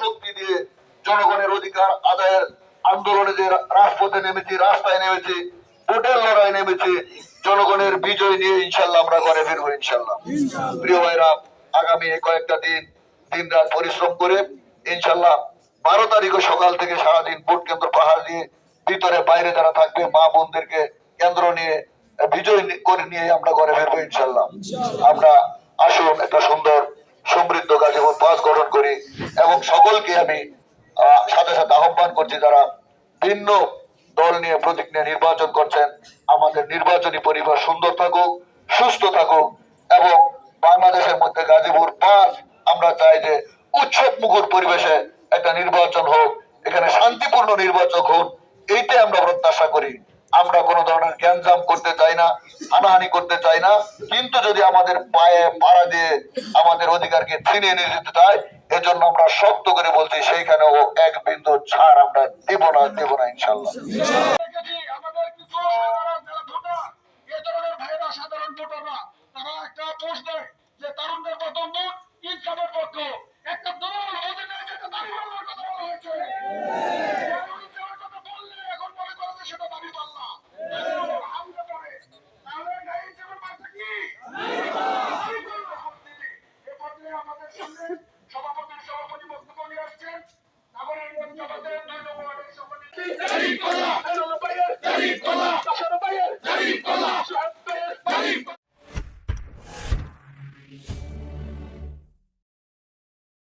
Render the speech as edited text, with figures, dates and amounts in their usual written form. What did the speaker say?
শক্তি দিয়ে জনগণের অধিকার আদায়ের আন্দোলনে যে রাজপথে নেমেছি, রাস্তায় নেমেছি, ভোটের লড়াই নেমেছি, জনগণের বিজয় নিয়ে ইনশাল্লাহ আমরা ঘরে ফিরবো ইনশাল্লাহ। প্রিয় ভাইরা, আগামী এই কয়েকটা দিন রাত পরিশ্রম করে ইনশাল্লাহ 12 তারিখও সকাল থেকে সারাদিন ভোট কেন্দ্র পাহাড় দিয়ে ভিতরে বাইরে যারা থাকবে মা বোনদেরকে কেন্দ্র নিয়ে বিজয় করে নিয়ে আমরা ঘরে ফিরবো ইনশাল্লাহ। আমরা আসুন একটা সুন্দর সমৃদ্ধ গাজীপুর 5 গঠন করি এবং সকলকে আমি সাথে সাথে আহ্বান করছি যারা ভিন্ন দল নিয়ে প্রতীক নিয়ে নির্বাচন করছেন, আমাদের নির্বাচনী পরিবেশ সুন্দর থাকুক, সুস্থ থাকুক এবং বাংলাদেশের মধ্যে গাজীপুর 5 আমরা চাই যে উৎসব মুখর পরিবেশে একটা নির্বাচন হোক, এখানে শান্তিপূর্ণ নির্বাচন হোক, এইটাই আমরা প্রত্যাশা করি। আমরা কোনো ধরনের গ্যাঞ্জাম করতে চাই না, হানাহানি করতে চাই না, কিন্তু যদি আমাদের পায়ে পাড়া দিয়ে আমাদের অধিকারকে ছিনিয়ে নিয়ে যেতে চায়, এজন্য আমরা শক্ত করে বলছি সেইখানেও এক বিন্দু ছাড় আমরা দেব না ইনশাল্লাহ। আমাদের কিছু সাধারণ ভোটাররা তারা একটা পোস্ট দেয় যে তারুণদের প্রথম ভোট ইনসাফের পক্ষ, একটা দল অধিনায়ক একটা দাঁড়িয়ে কথা বলা হয়েছে।